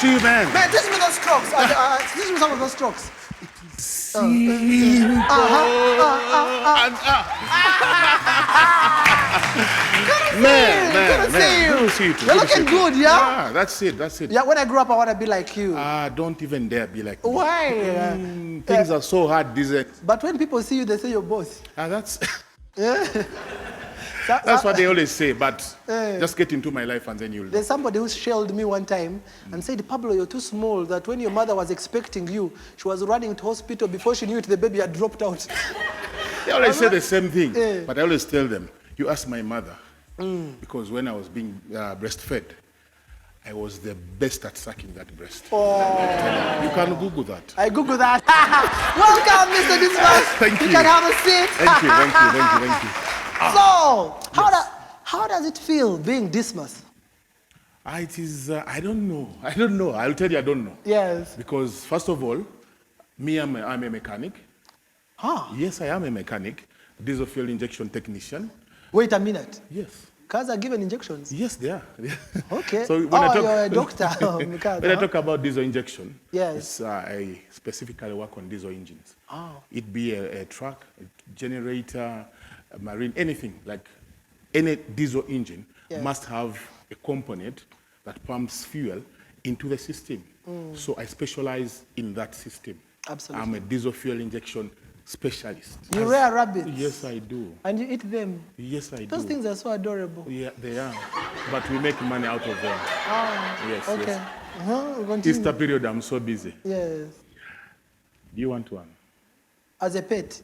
to you, man. Man, teach me those strokes. Teach me some of those strokes. Man, Good to see you. You're looking good, yeah? Yeah, that's it. Yeah, when I grow up, I want to be like you. Don't even dare be like me. Why? Things are so hard these days. But when people see you, they say you're boss. That's Yeah. that's what they always say, but just get into my life and then you'll know. There's somebody who shelled me one time and said, Pablo, you're too small, that when your mother was expecting you, she was running to hospital. Before she knew it, the baby had dropped out. They always say the same thing, but I always tell them, you ask my mother, because when I was being breastfed, I was the best at sucking that breast. Oh. You can Google that. I Google that. Welcome, Mr. Dismas. Thank you. You can have a seat. Thank you. So, how does it feel being Dismas? It is, I don't know. I'll tell you, I don't know. Yes. Because first of all, I'm a mechanic. Huh? Yes, I am a mechanic, diesel fuel injection technician. Wait a minute. Yes. Cars are given injections? Yes, they are. Okay. So when you're a doctor. when I talk about diesel injection, yes. I specifically work on diesel engines. Oh. It be a truck, a generator, a marine, anything, like any diesel engine must have a component that pumps fuel into the system. So I specialize in that system. Absolutely. I'm a diesel fuel injection specialist. You rear rabbits? Yes, I do. And you eat them? Yes, I do. Those things are so adorable. Yeah, they are. But we make money out of them. Oh, yes, okay. Yes. Easter period, I'm so busy. Yes. Do you want one? As a pet?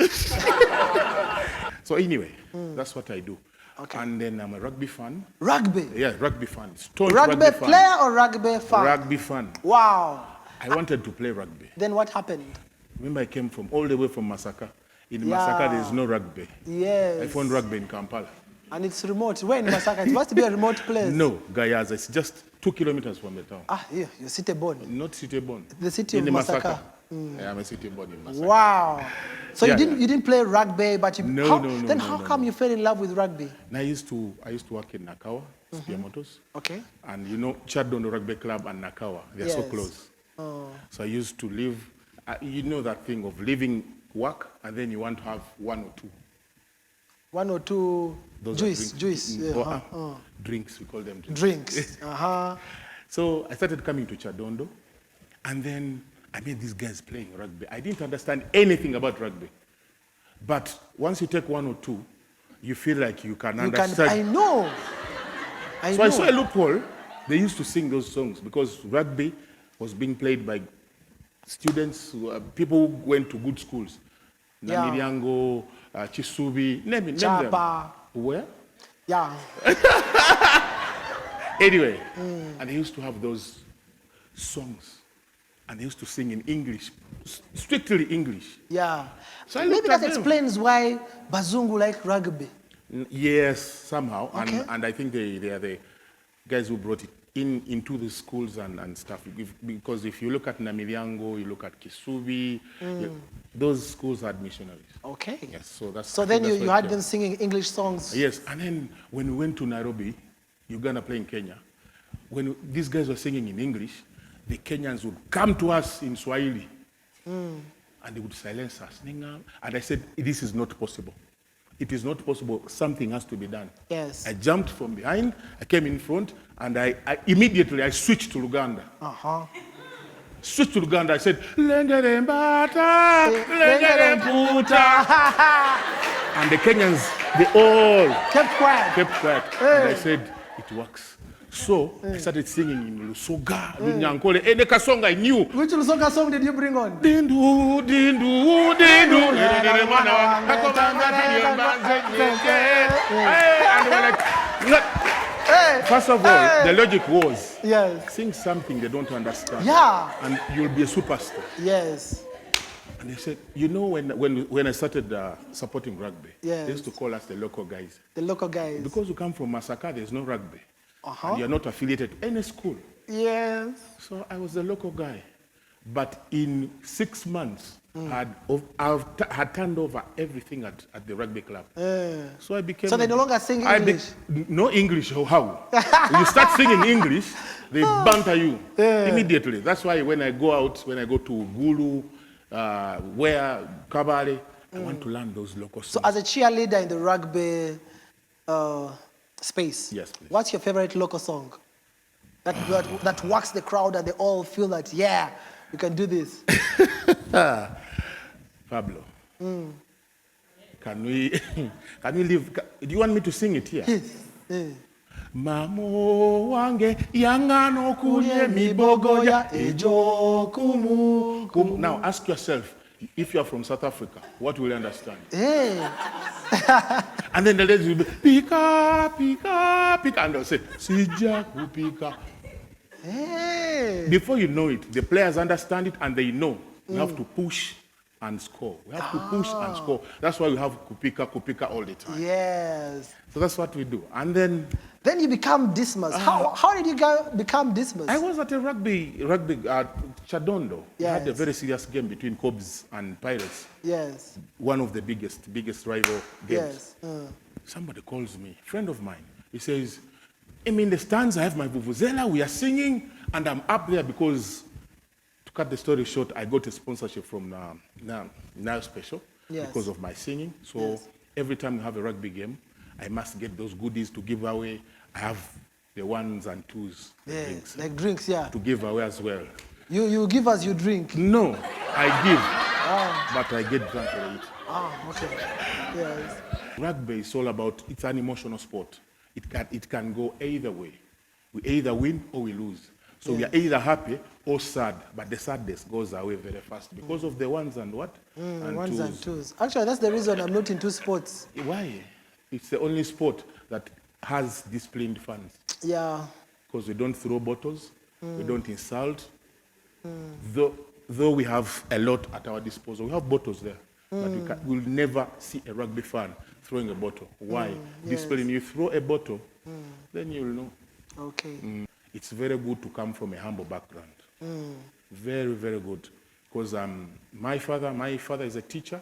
So anyway, that's what I do. Okay. And then I'm a rugby fan. Rugby? Yeah, rugby fan. Rugby player or rugby fan? Rugby fan. Wow. I wanted to play rugby. Then what happened? Remember, I came from all the way from Masaka. In Masaka, there is no rugby. Yes. I found rugby in Kampala. And it's remote. Where in Masaka? It must be a remote place. No, Gayaza. It's just 2 kilometers from the town. Yeah, you're city born. Not city born. The city of Masaka. Yeah, I'm a city born in Masaka. Wow. So you didn't play rugby, but you... No. Then how come you fell in love with rugby? I used to work in Nakawa, Spear Motors. Okay. And you know, Chadondo Rugby Club and Nakawa, they're so close. Oh. So I used to live, you know that thing of leaving work and then you want to have one or two. One or two juice. Drinks, we call them drinks. So I started coming to Chadondo, and then I met these guys playing rugby. I didn't understand anything about rugby. But once you take one or two, you feel like you can understand. I know. So I saw a loophole. They used to sing those songs because rugby was being played by students, people who went to good schools. Namiriango, Chisubi, name them. Chapa. Where? Yeah. Anyway, and they used to have those songs, and they used to sing in English, strictly English. Yeah. So maybe that explains why Bazungu like rugby. Yes, somehow. Okay. And I think they are the guys who brought it into the schools and stuff. Because if you look at Namiriango, you look at Kisubi, those schools had missionaries. Okay. Yes, so that's... So then you had them singing English songs. Yes, and then when we went to Nairobi, Uganda playing Kenya, when these guys were singing in English, the Kenyans would come to us in Swahili, and they would silence us. And I said, this is not possible. It is not possible. Something has to be done. Yes. I jumped from behind, I came in front, and I immediately switched to Luganda. Switched to Luganda, I said, Lengere mbata, lengere mputa. And the Kenyans, they all kept quiet. And I said, it works. So I started singing in Lusoga, Lunyankole, and the song I knew. Which Lusoga song did you bring on? Dindu, dindu, dindu. First of all, the logic was, sing something they don't understand. Yeah. And you'll be a superstar. Yes. And they said, you know, when I started supporting rugby, they used to call us the local guys. The local guys. Because we come from Masaka, there's no rugby. And you're not affiliated to any school. Yes. So I was the local guy. But in 6 months, I had turned over everything at the rugby club. So I became... So they no longer sing English? No English, how? You start singing English, They banter you immediately. That's why when I go out, when I go to Gulu, where Kabale, I want to learn those local songs. So as a cheerleader in the rugby space, Yes, please. What's your favorite local song that works the crowd and they all feel that, yeah, we can do this? Pablo, can we leave? Do you want me to sing it here? Yes. Mamo wange yangano kuye mibogoya ejokumu. Now ask yourself, if you are from South Africa, what will you understand? Hey. And then the ladies will be, pika, pika, pika. And they'll say, sija kupika. Hey. Before you know it, the players understand it and they know we have to push and score. We have to push and score. That's why we have kupika all the time. Yes. So that's what we do. And then you become Dismas. How did you become Dismas? I was at a rugby at Chadondo. We had a Yes. very serious game between Cobs and Pirates. Yes. One of the biggest rival games. Yes. Somebody calls me, friend of mine. He says, I'm in the stands, I have my vuvuzela, we are singing, and I'm up there because, to cut the story short, I got a sponsorship from Now Special because of my singing. So every time we have a rugby game, I must get those goodies to give away. I have the ones and twos, drinks, like drinks, yeah. to give away as well. You give us, you drink. No, I give, but I get drunk a little. Okay. Yes. Rugby is all about, it's an emotional sport. It can go either way. We either win or we lose. So we are either happy or sad, but the sadness goes away very fast because of the ones and what? And Ones twos. and twos. Actually, that's the reason I'm not into sports. Why? It's the only sport that has disciplined fans. Yeah. Because we don't throw bottles, we don't insult. Though we have a lot at our disposal, we have bottles there, but we'll never see a rugby fan throwing a bottle. Why? Discipline. You throw a bottle, then you'll know. Okay. It's very good to come from a humble background. Very, very good. Because my father is a teacher,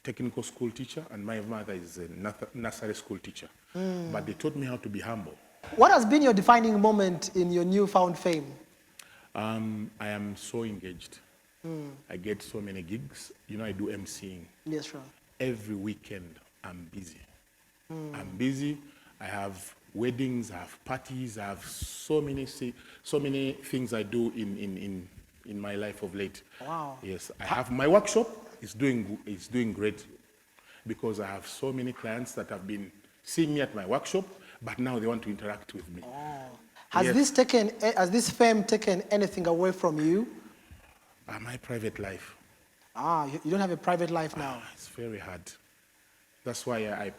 technical school teacher, and my mother is a nursery school teacher. But they taught me how to be humble. What has been your defining moment in your newfound fame? I am so engaged. I get so many gigs. You know, I do MCing. Yes, sure. Every weekend, I'm busy. I'm busy. I have weddings, I have parties, I have so many things I do in my life of late. Wow. Yes, I have my workshop. It's doing great because I have so many clients that have been seeing me at my workshop, but now they want to interact with me. Has this fame taken anything away from you? My private life. You don't have a private life now. It's very hard. That's why I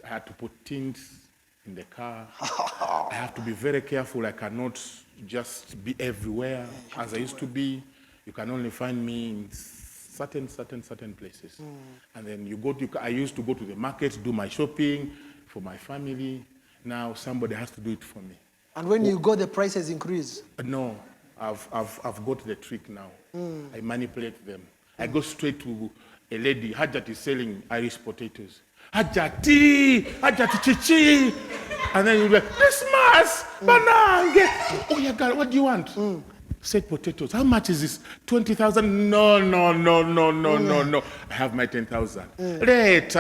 had to put things in the car. I have to be very careful. I cannot just be everywhere as I used to be. You can only find me in certain places. And then I used to go to the market, do my shopping for my family. Now somebody has to do it for me. And when you go, the prices increase? No, I've got the trick now. I manipulate them. I go straight to a lady. Hajat is selling Irish potatoes. Hajati chichi. And then you'll be like, Dismas, banange. Oh, yeah, God, what do you want? Said potatoes. How much is this? 20,000? No. I have my 10,000. Later,